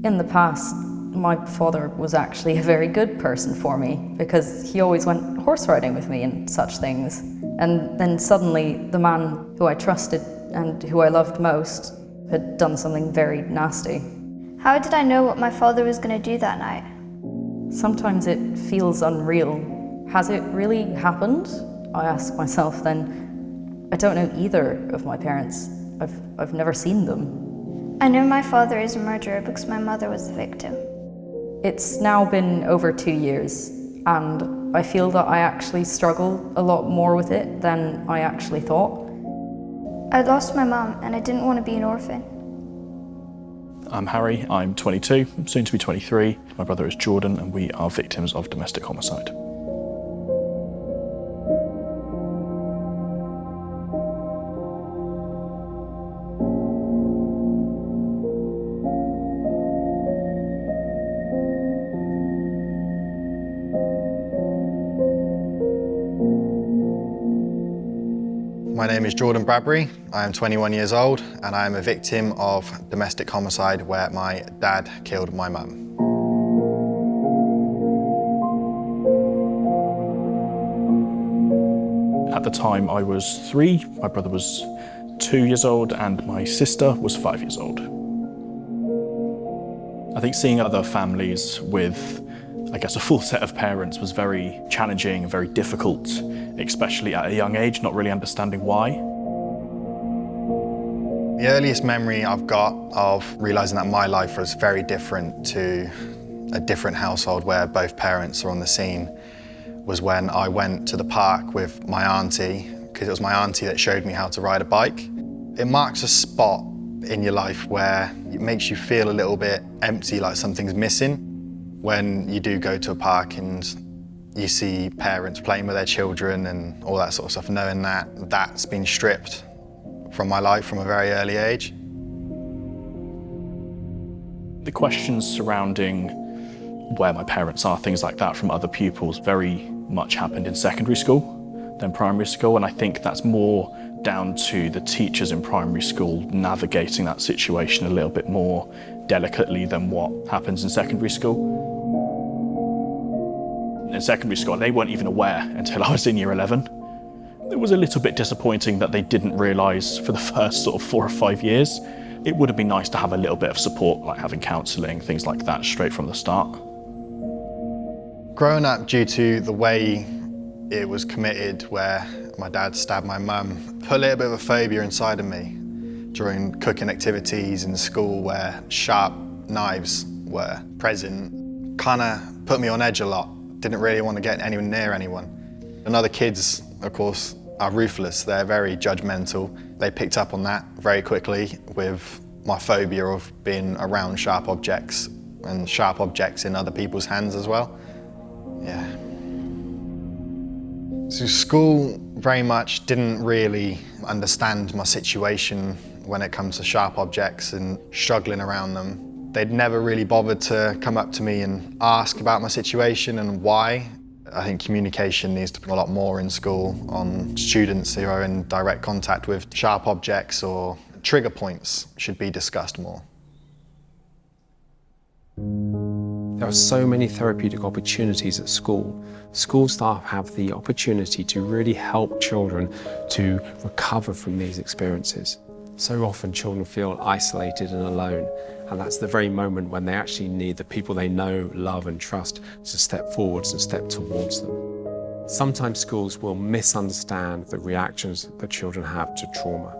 In the past, my father was actually a very good person for me because he always went horse riding with me and such things. And then suddenly the man who I trusted and who I loved most had done something very nasty. How did I know what my father was going to do that night? Sometimes it feels unreal. Has it really happened? I ask myself then. I don't know either of my parents. I've never seen them. I know my father is a murderer because my mother was the victim. It's now been over 2 years, and I feel that I actually struggle a lot more with it than I actually thought. I lost my mum and I didn't want to be an orphan. I'm Harry, I'm 22, soon to be 23. My brother is Jordan, and we are victims of domestic homicide. My name is Jordan Bradbury. I am 21 years old and I am a victim of domestic homicide where my dad killed my mum. At the time I was 3, my brother was 2 years old and my sister was 5 years old. I think seeing other families with, I guess, a full set of parents was very challenging, very difficult, especially at a young age, not really understanding why. The earliest memory I've got of realising that my life was very different to a different household where both parents are on the scene was when I went to the park with my auntie, because it was my auntie that showed me how to ride a bike. It marks a spot in your life where it makes you feel a little bit empty, like something's missing. When you do go to a park and you see parents playing with their children and all that sort of stuff, knowing that that's been stripped from my life from a very early age. The questions surrounding where my parents are, things like that from other pupils, very much happened in secondary school than primary school, and I think that's more down to the teachers in primary school navigating that situation a little bit more delicately than what happens in secondary school. In secondary school, they weren't even aware until I was in year 11. It was a little bit disappointing that they didn't realise for the first sort of 4 or 5 years. It would have been nice to have a little bit of support, like having counselling, things like that, straight from the start. Growing up, due to the way it was committed, where my dad stabbed my mum, put a little bit of a phobia inside of me during cooking activities in school where sharp knives were present. Kind of put me on edge a lot. Didn't really want to get anywhere near anyone. And other kids, of course, are ruthless. They're very judgmental. They picked up on that very quickly with my phobia of being around sharp objects and sharp objects in other people's hands as well. Yeah. So school very much didn't really understand my situation when it comes to sharp objects and struggling around them. They'd never really bothered to come up to me and ask about my situation and why. I think communication needs to be a lot more in school on students who are in direct contact with sharp objects, or trigger points should be discussed more. There are so many therapeutic opportunities at school. School staff have the opportunity to really help children to recover from these experiences. So often children feel isolated and alone, and that's the very moment when they actually need the people they know, love and trust to step forwards and step towards them. Sometimes schools will misunderstand the reactions that children have to trauma.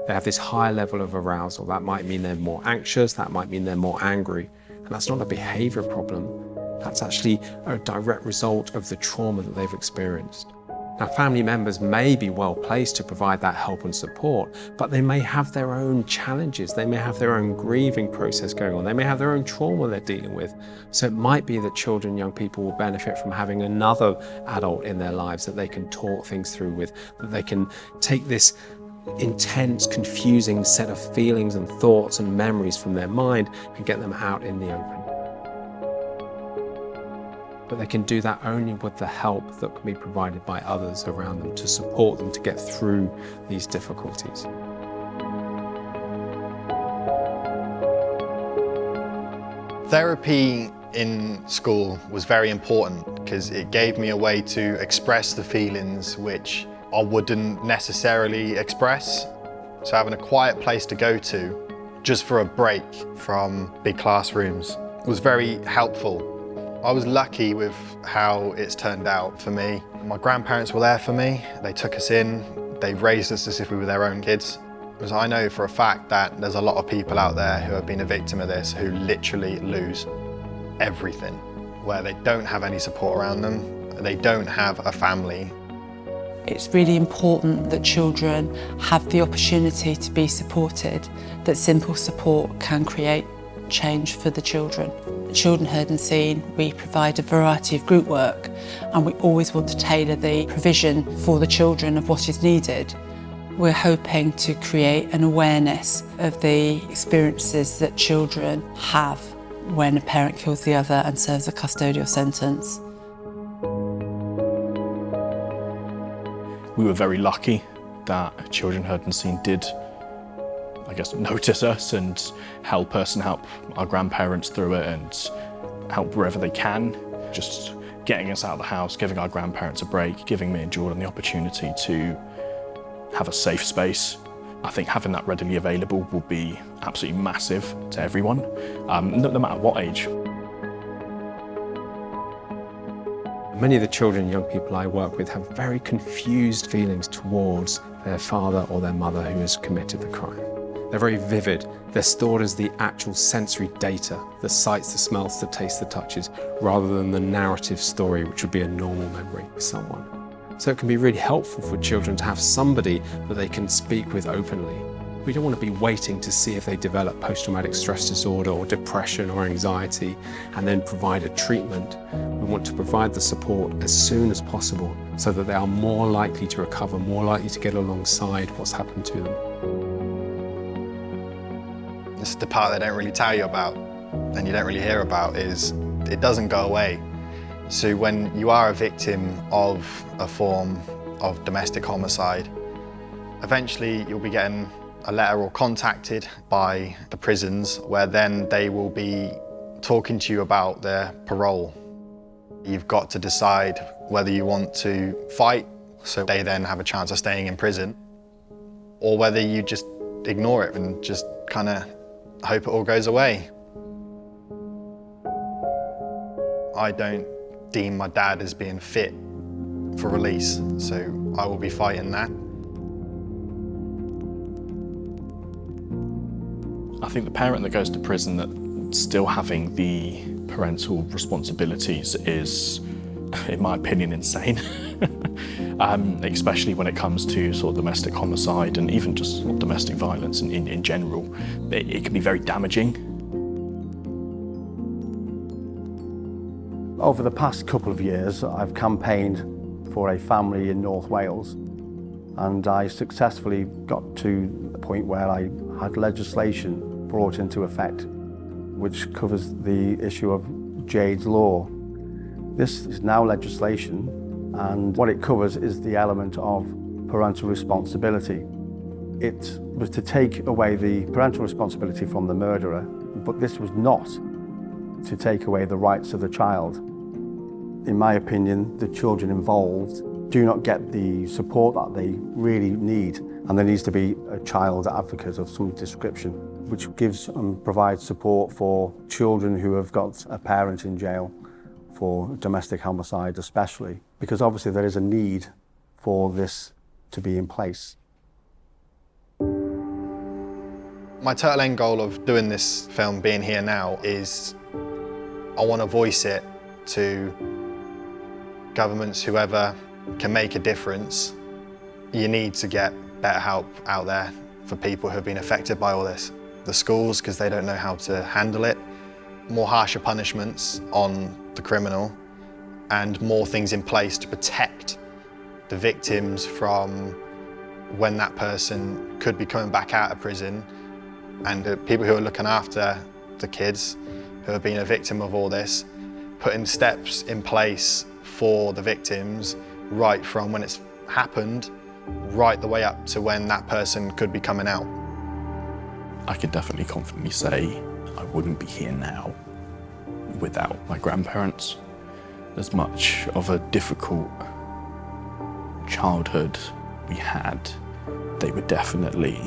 They have this high level of arousal. That might mean they're more anxious, that might mean they're more angry, and that's not a behaviour problem. That's actually a direct result of the trauma that they've experienced. Now, family members may be well placed to provide that help and support, but they may have their own challenges. They may have their own grieving process going on. They may have their own trauma they're dealing with. So it might be that children, young people will benefit from having another adult in their lives that they can talk things through with, that they can take this intense, confusing set of feelings and thoughts and memories from their mind and get them out in the open. But they can do that only with the help that can be provided by others around them to support them to get through these difficulties. Therapy in school was very important because it gave me a way to express the feelings which I wouldn't necessarily express. So having a quiet place to go to just for a break from big classrooms was very helpful. I was lucky with how it's turned out for me. My grandparents were there for me. They took us in. They raised us as if we were their own kids. Because I know for a fact that there's a lot of people out there who have been a victim of this who literally lose everything, where they don't have any support around them, they don't have a family. It's really important that children have the opportunity to be supported, that simple support can create change for the children. Children Heard and Seen, we provide a variety of group work, and we always want to tailor the provision for the children of what is needed. We're hoping to create an awareness of the experiences that children have when a parent kills the other and serves a custodial sentence. We were very lucky that Children Heard and Seen did, I guess, notice us and help us and help our grandparents through it and help wherever they can. Just getting us out of the house, giving our grandparents a break, giving me and Jordan the opportunity to have a safe space. I think having that readily available will be absolutely massive to everyone, no matter what age. Many of the children and young people I work with have very confused feelings towards their father or their mother who has committed the crime. They're very vivid. They're stored as the actual sensory data, the sights, the smells, the tastes, the touches, rather than the narrative story, which would be a normal memory for someone. So it can be really helpful for children to have somebody that they can speak with openly. We don't want to be waiting to see if they develop post-traumatic stress disorder or depression or anxiety and then provide a treatment. We want to provide the support as soon as possible so that they are more likely to recover, more likely to get alongside what's happened to them. This is the part they don't really tell you about and you don't really hear about is it doesn't go away. So when you are a victim of a form of domestic homicide, eventually you'll be getting a letter or contacted by the prisons where then they will be talking to you about their parole. You've got to decide whether you want to fight, so they then have a chance of staying in prison, or whether you just ignore it and just kind of hope it all goes away. I don't deem my dad as being fit for release, so I will be fighting that. I think the parent that goes to prison that still having the parental responsibilities is, in my opinion, insane. Especially when it comes to sort of domestic homicide and even just sort of domestic violence in general. It can be very damaging. Over the past couple of years, I've campaigned for a family in North Wales, and I successfully got to the point where I had legislation brought into effect which covers the issue of Jade's Law. This is now legislation, and what it covers is the element of parental responsibility. It was to take away the parental responsibility from the murderer, but this was not to take away the rights of the child. In my opinion, the children involved do not get the support that they really need, and there needs to be a child advocate of some description, which gives and provides support for children who have got a parent in jail for domestic homicide especially, because obviously there is a need for this to be in place. My total end goal of doing this film, being here now, is I want to voice it to governments, whoever can make a difference. You need to get better help out there for people who have been affected by all this. The schools, because they don't know how to handle it. More harsher punishments on the criminal and more things in place to protect the victims from when that person could be coming back out of prison, and the people who are looking after the kids who have been a victim of all this, putting steps in place for the victims right from when it's happened right the way up to when that person could be coming out. I can definitely confidently say I wouldn't be here now without my grandparents. As much of a difficult childhood we had, they were definitely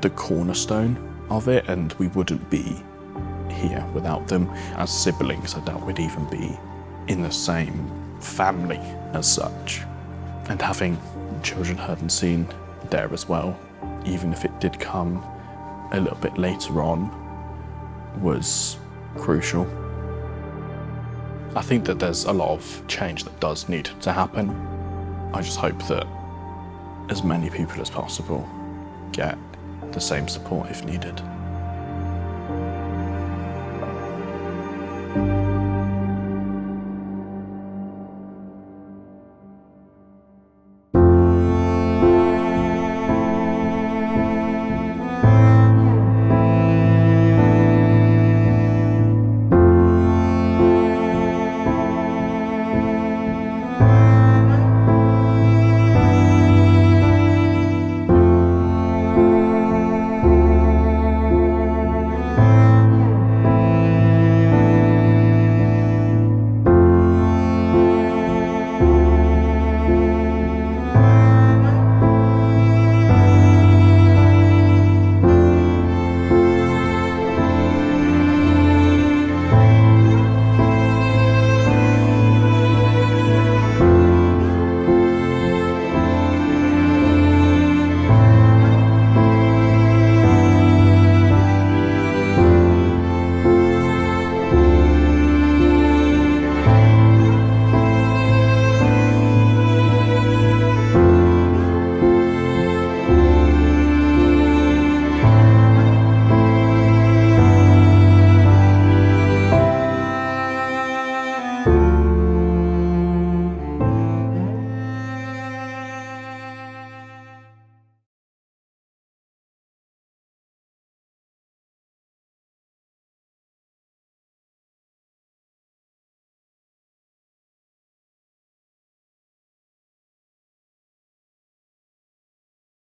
the cornerstone of it, and we wouldn't be here without them. As siblings, I doubt we'd even be in the same family as such. And having children heard and seen there as well, even if it did come a little bit later on, was crucial. I think that there's a lot of change that does need to happen. I just hope that as many people as possible get the same support if needed.